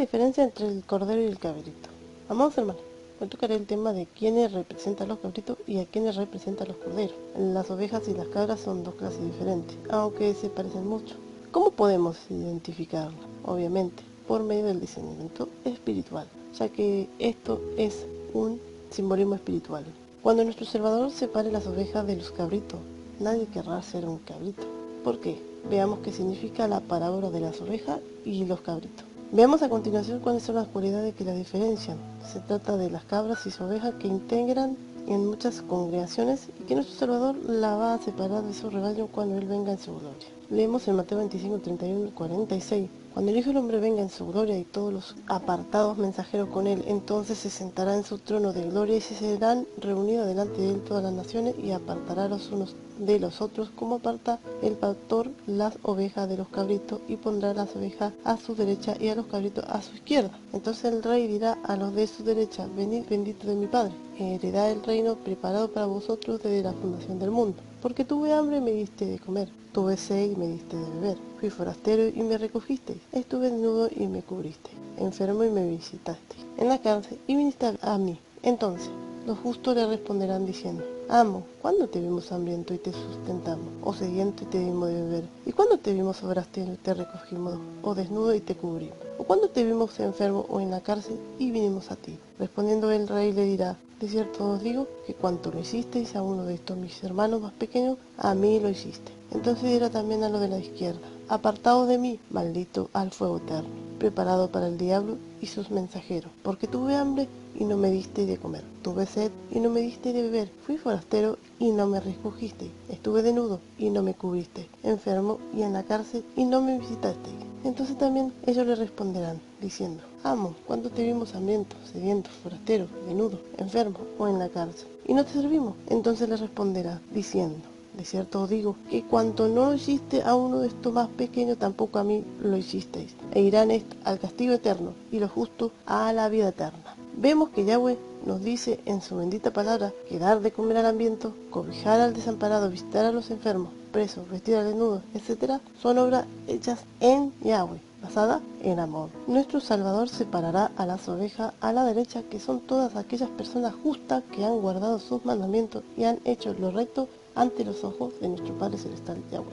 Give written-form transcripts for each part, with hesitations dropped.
diferencia entre el cordero y el cabrito? Amados hermanos, hoy tocaré el tema de quiénes representan los cabritos y a quiénes representan los corderos. Las ovejas y las cabras son dos clases diferentes, aunque se parecen mucho. ¿Cómo podemos identificarlas? Obviamente, por medio del discernimiento espiritual, ya que esto es un simbolismo espiritual. Cuando nuestro Salvador separe las ovejas de los cabritos, nadie querrá ser un cabrito. ¿Por qué? Veamos qué significa la parábola de las ovejas y los cabritos. Veamos a continuación cuáles son las cualidades que las diferencian. Se trata de las cabras y ovejas que integran en muchas congregaciones y que nuestro Salvador la va a separar de su rebaño cuando Él venga en su gloria. Leemos en Mateo 25, 31, 46. Cuando el Hijo del Hombre venga en su gloria y todos los apartados mensajeros con Él, entonces se sentará en su trono de gloria y se serán reunidas delante de Él todas las naciones y apartará los unos de los otros como aparta el pastor las ovejas de los cabritos y pondrá las ovejas a su derecha y a los cabritos a su izquierda. Entonces el rey dirá a los de su derecha: venid benditos de mi Padre, heredad el reino preparado para vosotros desde la fundación del mundo. Porque tuve hambre y me diste de comer, tuve sed y me diste de beber, fui forastero y me recogisteis, estuve desnudo y me cubristeis, enfermo y me visitasteis, en la cárcel y viniste a mí. Entonces los justos le responderán diciendo: Amo, ¿cuándo te vimos hambriento y te sustentamos? ¿O sediento y te dimos de beber? ¿Y cuándo te vimos forastero y te recogimos? ¿O desnudo y te cubrimos? ¿O cuándo te vimos enfermo o en la cárcel y vinimos a ti? Respondiendo el rey le dirá: de cierto os digo que cuanto lo hicisteis a uno de estos mis hermanos más pequeños, a mí lo hiciste. Entonces dirá también a lo de la izquierda: apartaos de mí, maldito, al fuego eterno, preparado para el diablo y sus mensajeros, porque tuve hambre y no me disteis de comer, tuve sed y no me disteis de beber, fui forastero y no me recogisteis, estuve desnudo y no me cubristeis, enfermo y en la cárcel y no me visitasteis. Entonces también ellos le responderán, diciendo: Amo, ¿cuándo te vimos hambriento, sediento, forastero, desnudo, enfermo o en la cárcel y no te servimos? Entonces le responderá, diciendo: de cierto os digo que cuanto no lo hiciste a uno de estos más pequeños, tampoco a mí lo hicisteis. E irán al castigo eterno y los justos a la vida eterna. Vemos que Yahweh nos dice en su bendita palabra que dar de comer al hambriento, cobijar al desamparado, visitar a los enfermos, presos, vestir al desnudo, etc., son obras hechas en Yahweh, basada en amor. Nuestro Salvador separará a las ovejas a la derecha, que son todas aquellas personas justas que han guardado sus mandamientos y han hecho lo recto ante los ojos de nuestro Padre Celestial Yahweh.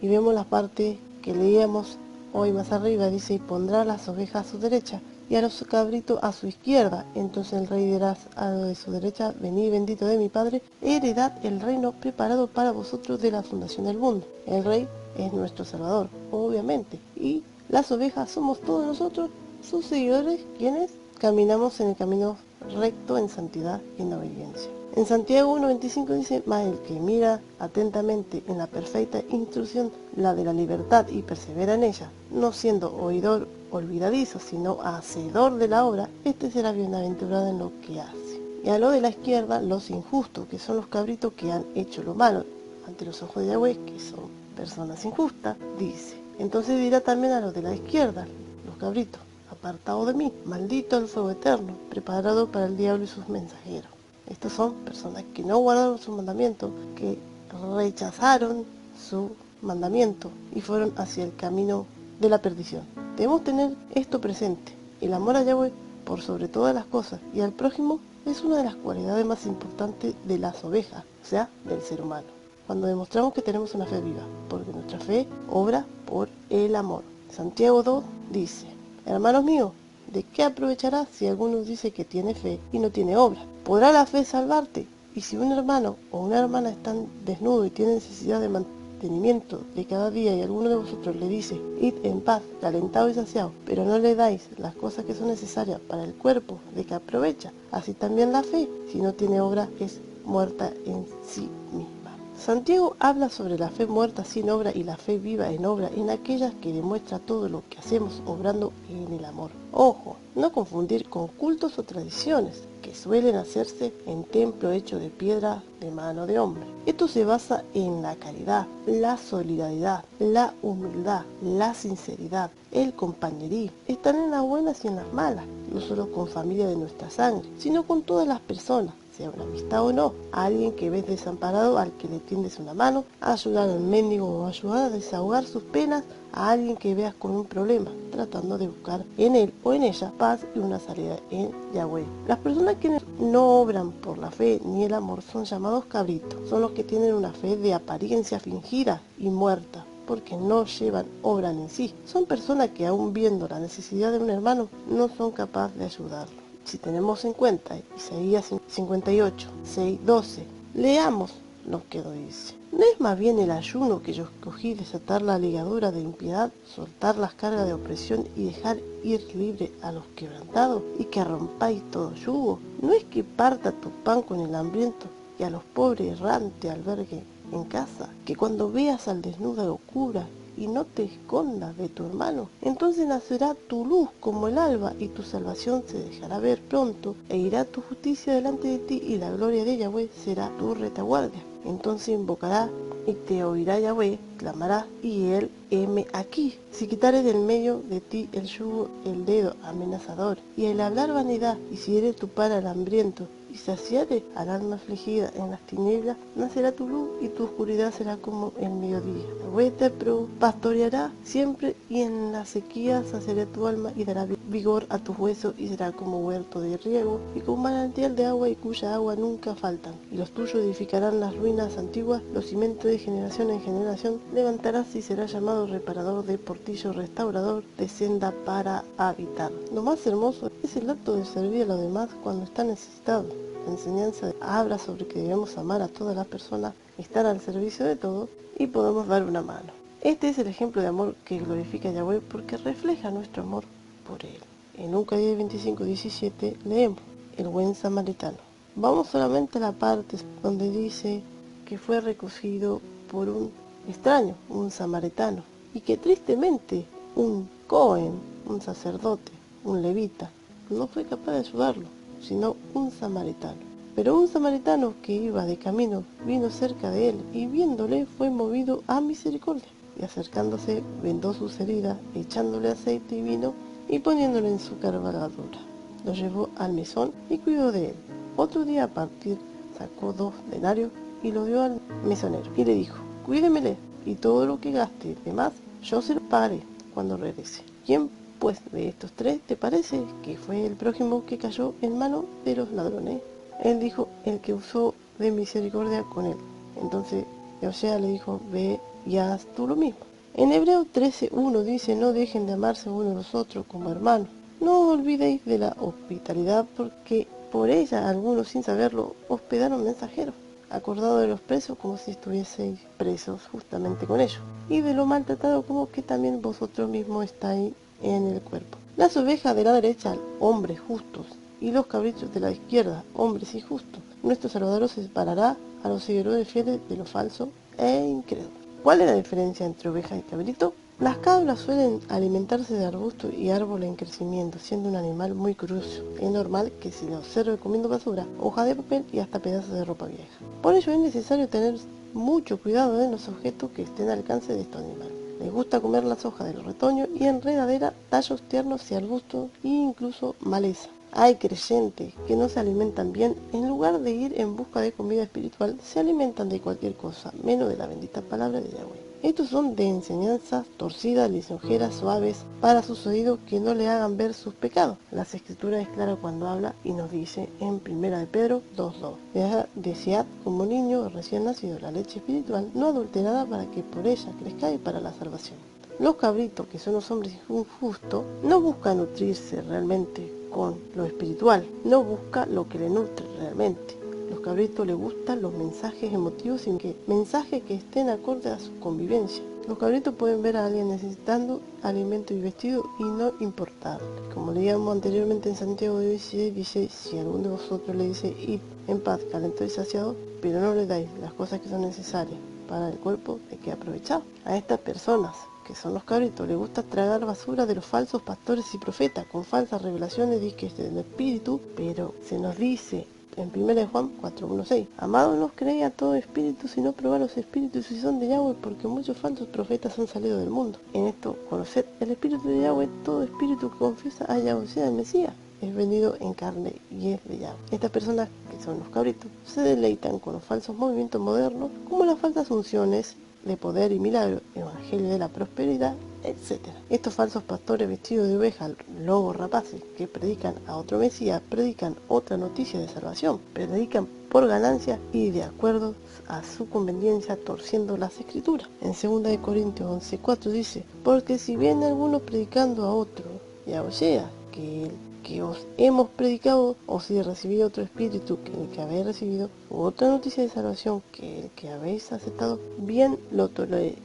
Y vemos la parte que leíamos hoy más arriba, dice: y pondrá las ovejas a su derecha y a los cabritos a su izquierda. Entonces el rey dirá a los de su derecha: venid bendito de mi Padre, heredad el reino preparado para vosotros de la fundación del mundo. El rey es nuestro Salvador, obviamente, y las ovejas somos todos nosotros, sus seguidores, quienes caminamos en el camino recto en santidad y en obediencia. En Santiago 1:25 dice: mas el que mira atentamente en la perfecta instrucción, la de la libertad, y persevera en ella, no siendo oidor olvidadizo, sino hacedor de la obra, este será bienaventurado en lo que hace. Y a lo de la izquierda, los injustos, que son los cabritos que han hecho lo malo ante los ojos de Yahweh, que son personas injustas, dice. Entonces dirá también a los de la izquierda, los cabritos: apartaos de mí, maldito el fuego eterno, preparado para el diablo y sus mensajeros. Estas son personas que no guardaron su mandamiento, que rechazaron su mandamiento y fueron hacia el camino de la perdición. Debemos tener esto presente: el amor a Yahweh por sobre todas las cosas y al prójimo es una de las cualidades más importantes de las ovejas, o sea, del ser humano. Cuando demostramos que tenemos una fe viva, porque nuestra fe obra por el amor. Santiago 2 dice: hermanos míos, ¿de qué aprovechará si alguno dice que tiene fe y no tiene obra? ¿Podrá la fe salvarte? Y si un hermano o una hermana están desnudos y tienen necesidad de mantenimiento de cada día, y alguno de vosotros le dice: id en paz, calentado y saciado, pero no le dais las cosas que son necesarias para el cuerpo, ¿de qué aprovecha? Así también la fe, si no tiene obra, es muerta en sí misma. Santiago habla sobre la fe muerta sin obra y la fe viva en obra, en aquellas que demuestra todo lo que hacemos obrando en el amor. Ojo, no confundir con cultos o tradiciones que suelen hacerse en templo hecho de piedra de mano de hombre. Esto se basa en la caridad, la solidaridad, la humildad, la sinceridad, el compañerismo. Están en las buenas y en las malas, no solo con familia de nuestra sangre, sino con todas las personas, sea una amistad o no, a alguien que ves desamparado, al que le tiendes una mano, a ayudar al mendigo o ayudar a desahogar sus penas, a alguien que veas con un problema, tratando de buscar en él o en ella paz y una salida en Yahweh. Las personas que no obran por la fe ni el amor son llamados cabritos, son los que tienen una fe de apariencia fingida y muerta, porque no llevan obra en sí. Son personas que aún viendo la necesidad de un hermano no son capaces de ayudarlo. Si tenemos en cuenta Isaías 58, 6, 12, leamos lo que dice. ¿No es más bien el ayuno que yo escogí desatar la ligadura de impiedad, soltar las cargas de opresión y dejar ir libre a los quebrantados y que rompáis todo yugo? ¿No es que parta tu pan con el hambriento y a los pobres errante albergue en casa? Que cuando veas al desnudo lo cubra y no te escondas de tu hermano, entonces nacerá tu luz como el alba y tu salvación se dejará ver pronto e irá tu justicia delante de ti y la gloria de Yahweh será tu retaguardia. Entonces invocará y te oirá Yahweh, clamará y él heme aquí. Si quitares del medio de ti el yugo, el dedo amenazador y el hablar vanidad, y si eres tu pan al hambriento y saciare al alma afligida en las tinieblas, nacerá tu luz y tu oscuridad será como el mediodía. Yahweh te pastoreará siempre y en la sequía saciará tu alma y dará vigor a tus huesos y será como huerto de riego y como manantial de agua y cuya agua nunca faltan. Y los tuyos edificarán las ruinas antiguas, los cimientos de generación en generación levantarás y serás llamado reparador de portillo, restaurador de senda para habitar. Lo más hermoso es el acto de servir a los demás cuando están necesitados. La enseñanza habla sobre que debemos amar a todas las personas, estar al servicio de todos y podemos dar una mano. Este es el ejemplo de amor que glorifica a Yahweh porque refleja nuestro amor por él. En Lucas 10, 25, 17 leemos el buen samaritano. Vamos solamente a la parte donde dice que fue recogido por un extraño, un samaritano, y que tristemente un Cohen, un sacerdote, un levita, no fue capaz de ayudarlo, sino un samaritano. Pero un samaritano que iba de camino vino cerca de él y viéndole fue movido a misericordia. Y acercándose vendó sus heridas, echándole aceite y vino y poniéndole en su cabalgadura. Lo llevó al mesón y cuidó de él. Otro día a partir sacó 2 denarios y lo dio al mesonero y le dijo: cuídemele y todo lo que gaste de más yo se lo pagaré cuando regrese. ¿Quién pues de estos 3 te parece que fue el prójimo que cayó en mano de los ladrones? Él dijo: el que usó de misericordia con él. Entonces José le dijo: ve y haz tú lo mismo. En Hebreos 13:1 dice: no dejen de amarse unos a los otros como hermanos. No os olvidéis de la hospitalidad, porque por ella algunos sin saberlo hospedaron mensajeros, acordados de los presos como si estuvieseis presos justamente con ellos, y de lo maltratado como que también vosotros mismos estáis en el cuerpo. Las ovejas de la derecha, hombres justos, y los cabritos de la izquierda, hombres injustos. Nuestro Salvador separará a los seguidores fieles de lo falso e incrédulo. ¿Cuál es la diferencia entre oveja y cabrito? Las cabras suelen alimentarse de arbustos y árboles en crecimiento, siendo un animal muy curioso. Es normal que se le observe comiendo basura, hojas de papel y hasta pedazos de ropa vieja. Por ello es necesario tener mucho cuidado de los objetos que estén al alcance de estos animales. Les gusta comer las hojas de los retoños y enredadera, tallos tiernos y arbustos e incluso maleza. Hay creyentes que no se alimentan bien, en lugar de ir en busca de comida espiritual, se alimentan de cualquier cosa, menos de la bendita palabra de Yahweh. Estos son de enseñanzas torcidas, lisonjeras, suaves, para sus oídos que no le hagan ver sus pecados. Las escrituras es clara cuando habla y nos dice en 1 de Pedro 2:2: desead como niño recién nacido la leche espiritual, no adulterada, para que por ella crezcáis para la salvación. Los cabritos, que son los hombres injustos, no buscan nutrirse realmente con lo espiritual, no busca lo que le nutre realmente. Los cabritos les gustan los mensajes emotivos sin que mensajes que estén acorde a su convivencia. Los cabritos pueden ver a alguien necesitando alimento y vestido y no importarle. Como leíamos anteriormente en Santiago 16, dice: si alguno de vosotros le dice id en paz, calentado y saciado, pero no le dais las cosas que son necesarias para el cuerpo, ¿de qué aprovechar? A estas personas, que son los cabritos, les gusta tragar basura de los falsos pastores y profetas con falsas revelaciones del espíritu, pero se nos dice en 1 de Juan 4:1-6: amados, no creéis a todo espíritu, sino probad los espíritus si son de Yahweh, porque muchos falsos profetas han salido del mundo. En esto conoced el espíritu de Yahweh: todo espíritu que confiesa a Yahweh, sea el Mesías, es venido en carne y es de Yahweh. Estas personas que son los cabritos, se deleitan con los falsos movimientos modernos, como las falsas unciones de poder y milagro, evangelio de la prosperidad, etc. Estos falsos pastores vestidos de ovejas, lobos rapaces, que predican a otro Mesías, predican otra noticia de salvación, predican por ganancia y de acuerdo a su conveniencia, torciendo las escrituras. En 2 Corintios 11:4 dice, porque si viene alguno predicando a otro, ya o sea, que el que os hemos predicado, o si recibí otro espíritu que el que habéis recibido, u otra noticia de salvación que el que habéis aceptado, bien lo toleráis.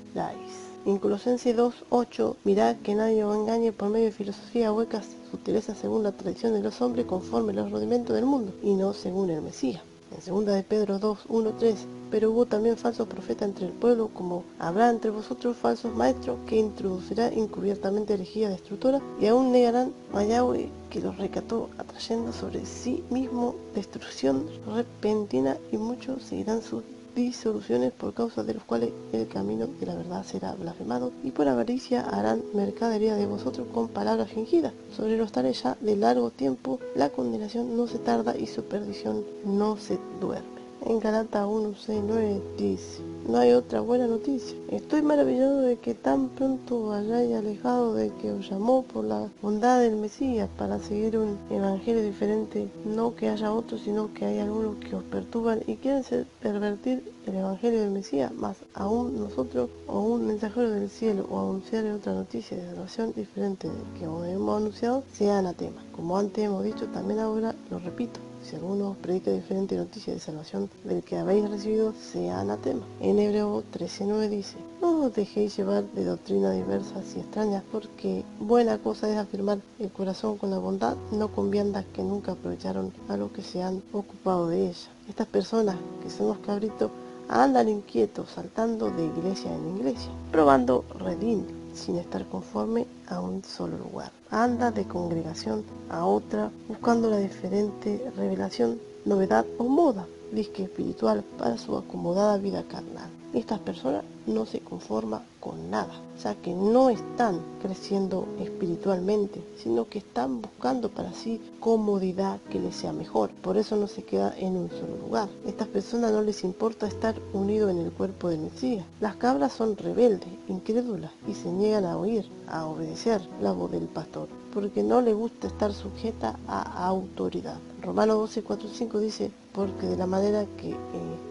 En Colosenses 2:8, mirad que nadie os engañe por medio de filosofía huecas, sutilezas según la tradición de los hombres, conforme a los rudimentos del mundo, y no según el Mesías. En 2 de Pedro 2:1-3, pero hubo también falsos profetas entre el pueblo, como habrá entre vosotros falsos maestros, que introducirán encubiertamente herejía destructora, y aún negarán a Yahweh que los rescató, atrayendo sobre sí mismo destrucción repentina, y muchos seguirán sus disoluciones, por causa de los cuales el camino de la verdad será blasfemado, y por avaricia harán mercadería de vosotros con palabras fingidas. Sobre los tales ya de largo tiempo la condenación no se tarda y su perdición no se duerme. En Gálatas 1:6-9 dice, no hay otra buena noticia. Estoy maravillado de que tan pronto hayáis alejado de que os llamó por la bondad del Mesías para seguir un evangelio diferente. No que haya otro, sino que hay algunos que os perturban y quieren pervertir el evangelio del Mesías, mas aún nosotros o un mensajero del cielo o anunciar otra noticia de salvación diferente del que os hemos anunciado, sea anatema. Como antes hemos dicho, también ahora lo repito. Si alguno os predica diferente noticia de salvación del que habéis recibido, sea anatema. En Hebreo 13:9 dice, no os dejéis llevar de doctrinas diversas y extrañas, porque buena cosa es afirmar el corazón con la bondad, no con viandas que nunca aprovecharon a los que se han ocupado de ella. Estas personas, que son los cabritos, andan inquietos, saltando de iglesia en iglesia, probando redín, sin estar conforme a un solo lugar. Anda de congregación a otra, buscando la diferente revelación, novedad o moda, disque espiritual, para su acomodada vida carnal. Estas personas no se conforman con nada, ya que no están creciendo espiritualmente, sino que están buscando para sí comodidad que les sea mejor. Por eso no se queda en un solo lugar. Estas personas no les importa estar unidos en el cuerpo del Mesías. Las cabras son rebeldes, incrédulas, y se niegan a oír, a obedecer la voz del pastor, porque no le gusta estar sujeta a autoridad. Romanos 12:4-5 dice, porque de la manera que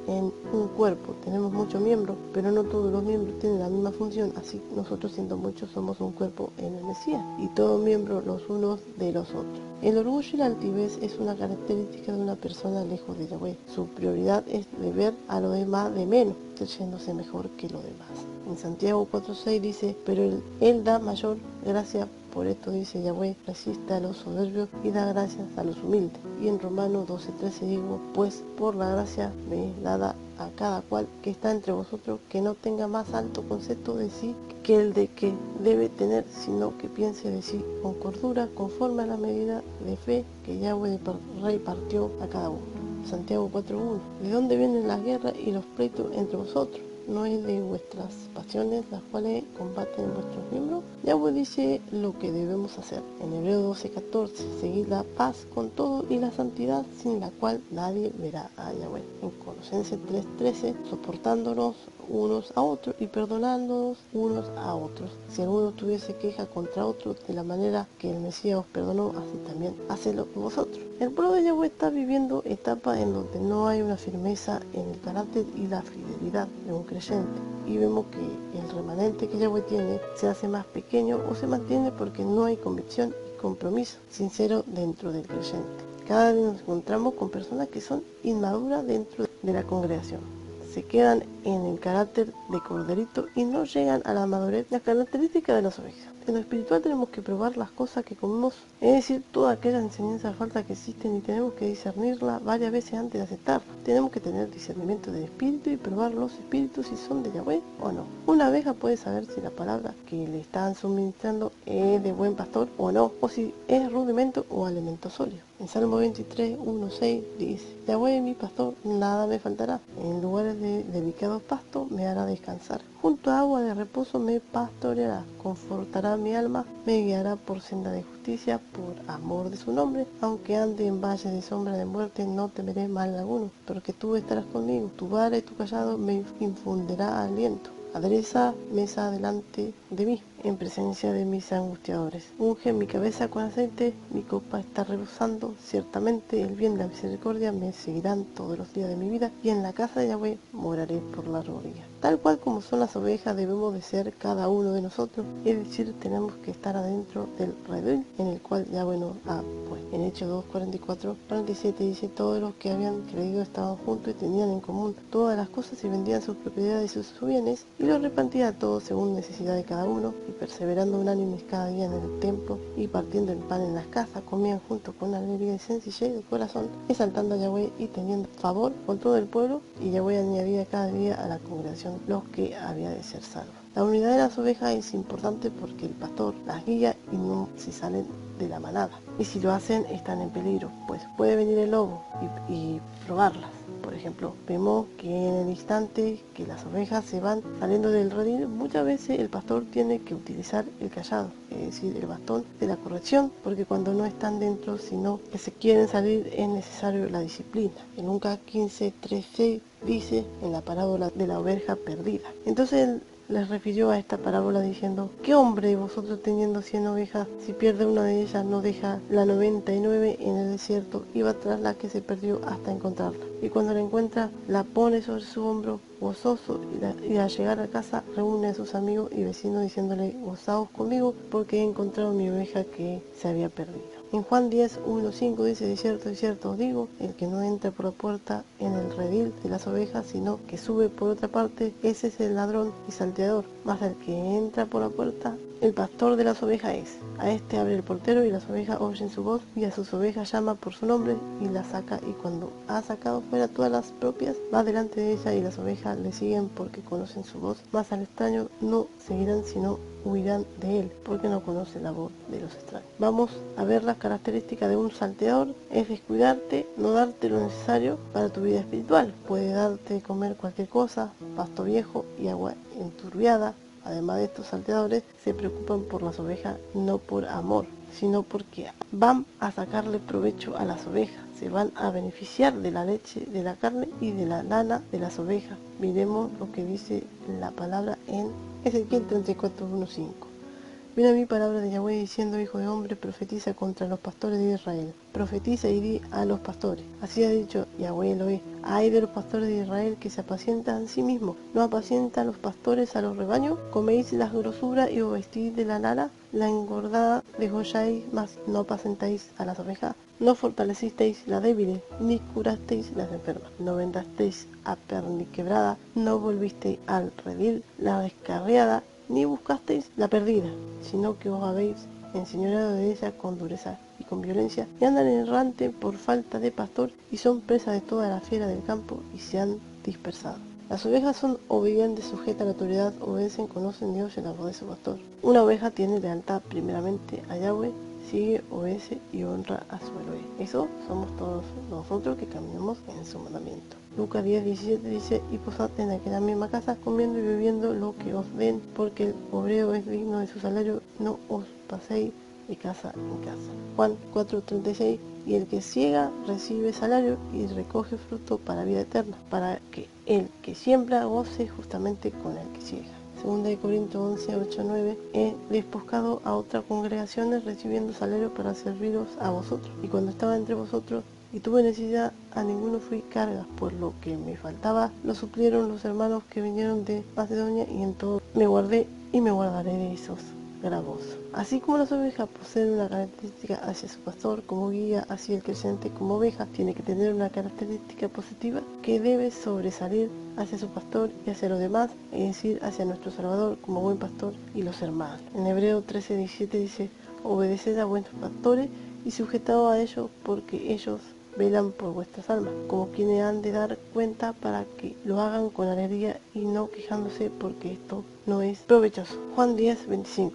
en un cuerpo tenemos muchos miembros, pero no todos los miembros tienen la misma función, así nosotros siendo muchos somos un cuerpo en el Mesías, y todos miembros los unos de los otros. El orgullo y la altivez es una característica de una persona lejos de Yahweh. Su prioridad es de ver a los demás de menos, creyéndose mejor que los demás. En Santiago 4:6 dice, pero él da mayor gracia. Por esto dice Yahweh, resiste a los soberbios y da gracias a los humildes. Y en Romanos 12:13 digo, pues por la gracia me es dada a cada cual que está entre vosotros, que no tenga más alto concepto de sí que el de que debe tener, sino que piense de sí con cordura, conforme a la medida de fe que Yahweh repartió a cada uno. Santiago 4:1. ¿De dónde vienen las guerras y los pleitos entre vosotros? ¿No es de vuestras pasiones las cuales combaten vuestros miembros? Yahweh dice lo que debemos hacer. En Hebreo 12:14, seguid la paz con todo y la santidad, sin la cual nadie verá a Yahweh. En Colosenses 3:13, soportándonos unos a otros y perdonándonos unos a otros. Si alguno tuviese queja contra otro, de la manera que el Mesías os perdonó, así también hacedlo vosotros. El pueblo de Yahweh está viviendo etapas en donde no hay una firmeza en el carácter y la fidelidad de un creyente, y vemos que el remanente que Yahweh tiene se hace más pequeño o se mantiene porque no hay convicción y compromiso sincero dentro del creyente. Cada vez nos encontramos con personas que son inmaduras dentro de la congregación. Se quedan en el carácter de corderito y no llegan a la madurez, la característica de las ovejas. En lo espiritual tenemos que probar las cosas que comemos, es decir, toda aquella enseñanza falsa que existen, y tenemos que discernirla varias veces antes de aceptarla. Tenemos que tener discernimiento del espíritu y probar los espíritus si son de Yahweh o no. Una abeja puede saber si la palabra que le están suministrando es de buen pastor o no, o si es rudimento o alimento sólido. En Salmo 23:1-6 dice, Yahweh es mi pastor, nada me faltará. En lugares de delicados pastos me hará descansar. junto a agua de reposo me pastoreará, confortará mi alma, me guiará por senda de justicia, por amor de su nombre. Aunque ande en valle de sombra de muerte, no temeré mal alguno, porque tú estarás conmigo, tu vara y tu callado me infundirá aliento. Adereza mesa delante de mí, en presencia de mis angustiadores. Unge mi cabeza con aceite, mi copa está rebosando. Ciertamente el bien y la misericordia me seguirán todos los días de mi vida, y en la casa de Yahweh moraré por largo día. Tal cual como son las ovejas, debemos de ser cada uno de nosotros, es decir, tenemos que estar adentro del redil en el cual Yahweh nos ha puesto. En Hechos 2, 44, 47 dice: todos los que habían creído estaban juntos y tenían en común todas las cosas, y vendían sus propiedades y sus bienes, y los repartían a todos según necesidad de cada uno, y perseverando unánimes cada día en el templo y partiendo el pan en las casas, comían juntos con alegría y sencillez de corazón, exaltando a Yahweh y teniendo favor con todo el pueblo, y Yahweh añadía cada día a la congregación los que había de ser salvos. La unidad de las ovejas es importante porque el pastor las guía y no se salen de la manada, y si lo hacen están en peligro, pues puede venir el lobo y probarlas. Por ejemplo, vemos que en el instante que las ovejas se van saliendo del redil, muchas veces el pastor tiene que utilizar el cayado, es decir, el bastón de la corrección, porque cuando no están dentro, sino que se quieren salir, es necesario la disciplina. En Lucas 15:13 dice en la parábola de la oveja perdida. Entonces les refirió a esta parábola diciendo: ¿qué hombre vosotros teniendo 100 ovejas, si pierde una de ellas, no deja la 99 en el desierto y va tras la que se perdió hasta encontrarla? Y cuando la encuentra, la pone sobre su hombro gozoso, y al llegar a casa reúne a sus amigos y vecinos diciéndole: gozaos conmigo porque he encontrado mi oveja que se había perdido. En Juan 10:1-5 dice: de cierto os digo, el que no entra por la puerta en el redil de las ovejas, sino que sube por otra parte, ese es el ladrón y salteador. Mas el que entra por la puerta, el pastor de las ovejas es. A este abre el portero, y las ovejas oyen su voz, y a sus ovejas llama por su nombre y las saca, y cuando ha sacado fuera todas las propias, va delante de ella, y las ovejas le siguen porque conocen su voz. Mas al extraño no seguirán, sino huirán de él, porque no conoce la voz de los extraños. Vamos a ver las características de un salteador: es descuidarte, no darte lo necesario para tu vida espiritual. Puede darte de comer cualquier cosa, pasto viejo y agua enturbiada. Además de estos salteadores, se preocupan por las ovejas no por amor, sino porque van a sacarle provecho a las ovejas, se van a beneficiar de la leche, de la carne y de la lana de las ovejas. Miremos lo que dice la palabra en Ezequiel 34:1-5. Viene a mí palabra de Yahweh diciendo: hijo de hombre, profetiza contra los pastores de Israel. Profetiza y di a los pastores: así ha dicho Yahweh Elohim, ay de los pastores de Israel que se apacientan a sí mismos. ¿No apacientan los pastores a los rebaños? ¿Coméis las grosuras y os vestís de la lana? La engordada degolláis, mas no apacentáis a las ovejas. No fortalecisteis la débil, ni curasteis las enfermas. No vendasteis a perniquebrada, no volvisteis al redil la descarriada, ni buscasteis la perdida, sino que os habéis enseñoreado de ella con dureza y con violencia, y andan errante por falta de pastor, y son presa de toda la fiera del campo, y se han dispersado. Las ovejas son obedientes, sujetas a la autoridad, obedecen, conocen Dios y la voz de su pastor. Una oveja tiene lealtad primeramente a Yahweh, sigue, obedece y honra a su Elohim. Eso somos todos nosotros que caminamos en su mandamiento. Lucas 10:17 dice: y posad en aquella misma casa, comiendo y bebiendo lo que os den, porque el obrero es digno de su salario, no os paséis de casa en casa. Juan 4:36: y el que siega recibe salario y recoge fruto para vida eterna, para que el que siembra goce justamente con el que ciega. 2 Corintios 11:8-9: he despojado a otras congregaciones recibiendo salario para serviros a vosotros, y cuando estaba entre vosotros y tuve necesidad, a ninguno fui carga, pues lo que me faltaba lo suplieron los hermanos que vinieron de Macedonia, y en todo me guardé y me guardaré de esos gravosos. Así como las ovejas poseen una característica hacia su pastor como guía, así el creyente como oveja tiene que tener una característica positiva que debe sobresalir hacia su pastor y hacia los demás, es decir, hacia nuestro Salvador como buen pastor y los hermanos. En Hebreo 13:17 dice: obedeced a vuestros pastores y sujetaos a ellos, porque ellos velan por vuestras almas, como quienes han de dar cuenta, para que lo hagan con alegría y no quejándose, porque esto no es provechoso. Juan 10:25.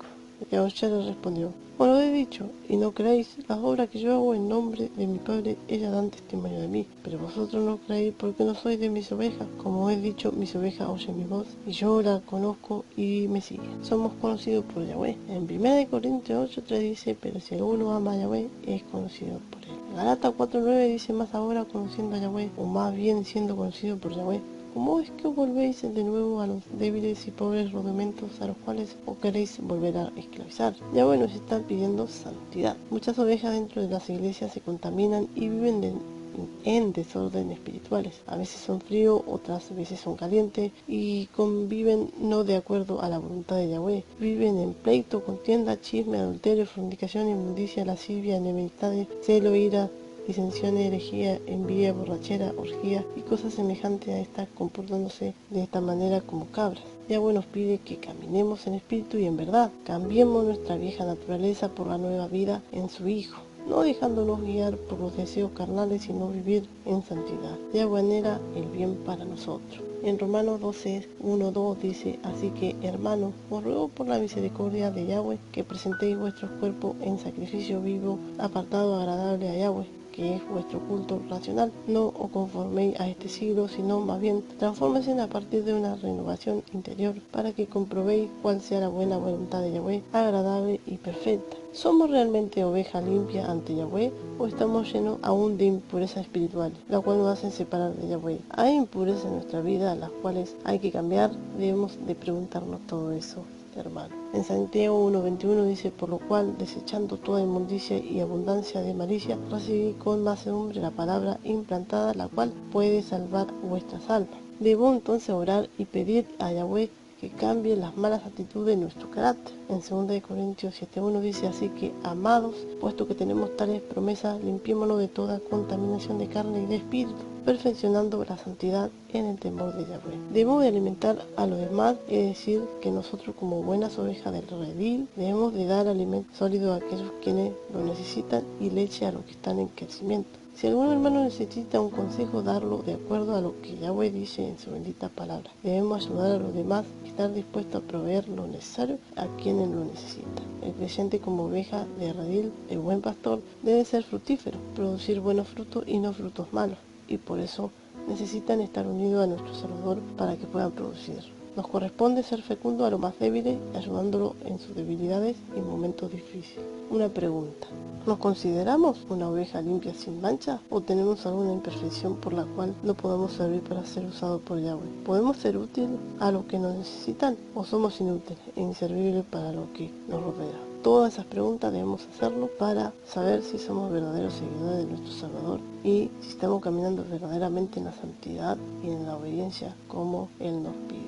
Yahushua le respondió: Bueno he dicho, y no creéis, las obras que yo hago en nombre de mi Padre, ellas dan testimonio de mí, pero vosotros no creéis porque no sois de mis ovejas. Como he dicho, mis ovejas oyen mi voz, y yo la conozco y me siguen. Somos conocidos por Yahweh. En 1 Corintios 8:3 dice: pero si alguno ama a Yahweh, es conocido por él. Gálatas 4:9 dice: más ahora conociendo a Yahweh, o más bien siendo conocido por Yahweh, ¿cómo es que os volvéis de nuevo a los débiles y pobres rudimentos a los cuales os queréis volver a esclavizar? Yahweh nos está pidiendo santidad. Muchas ovejas dentro de las iglesias se contaminan y viven en desorden espirituales. A veces son fríos, otras veces son calientes y conviven no de acuerdo a la voluntad de Yahweh. Viven en pleito, contienda, chisme, adulterio, fornicación, inmundicia, lascivia, enemistades, celo, ira, disensiones, herejía, envidia, borrachera, orgía y cosas semejantes a estas, comportándose de esta manera como cabras. Yahweh nos pide que caminemos en espíritu y en verdad. Cambiemos nuestra vieja naturaleza por la nueva vida en su Hijo, no dejándonos guiar por los deseos carnales, sino vivir en santidad. Yahweh anhela el bien para nosotros. En Romanos 12:1-2 dice: así que, hermanos, os ruego por la misericordia de Yahweh que presentéis vuestros cuerpos en sacrificio vivo, apartado, agradable a Yahweh, que es vuestro culto racional. No os conforméis a este siglo, sino más bien transfórmense a partir de una renovación interior, para que comprobéis cuál sea la buena voluntad de Yahweh, agradable y perfecta. ¿Somos realmente oveja limpia ante Yahweh o estamos llenos aún de impureza espiritual, la cual nos hacen separar de Yahweh? Hay impurezas en nuestra vida, las cuales hay que cambiar. Debemos de preguntarnos todo eso, hermano. En Santiago 1:21 dice: por lo cual, desechando toda inmundicia y abundancia de malicia, recibid con mansedumbre la palabra implantada, la cual puede salvar vuestras almas. Debo entonces orar y pedir a Yahweh que cambie las malas actitudes de nuestro carácter. En 2 Corintios 7:1 dice: así que, amados, puesto que tenemos tales promesas, limpiémonos de toda contaminación de carne y de espíritu, perfeccionando la santidad en el temor de Yahweh. Debemos de alimentar a los demás, es decir, que nosotros, como buenas ovejas del redil, debemos de dar alimento sólido a aquellos quienes lo necesitan y leche a los que están en crecimiento. Si algún hermano necesita un consejo, darlo de acuerdo a lo que Yahweh dice en su bendita palabra. Debemos ayudar a los demás y estar dispuestos a proveer lo necesario a quienes lo necesitan. El creyente, como oveja de redil, el buen pastor, debe ser fructífero, producir buenos frutos y no frutos malos, y por eso necesitan estar unidos a nuestro Salvador para que puedan producir. Nos corresponde ser fecundos a los más débiles, ayudándolo en sus debilidades y momentos difíciles. Una pregunta: ¿nos consideramos una oveja limpia sin mancha o tenemos alguna imperfección por la cual no podemos servir para ser usados por Yahweh? ¿Podemos ser útiles a los que nos necesitan o somos inútiles e inservibles para los que nos rodean? Todas esas preguntas debemos hacerlo para saber si somos verdaderos seguidores de nuestro Salvador y si estamos caminando verdaderamente en la santidad y en la obediencia como Él nos pide.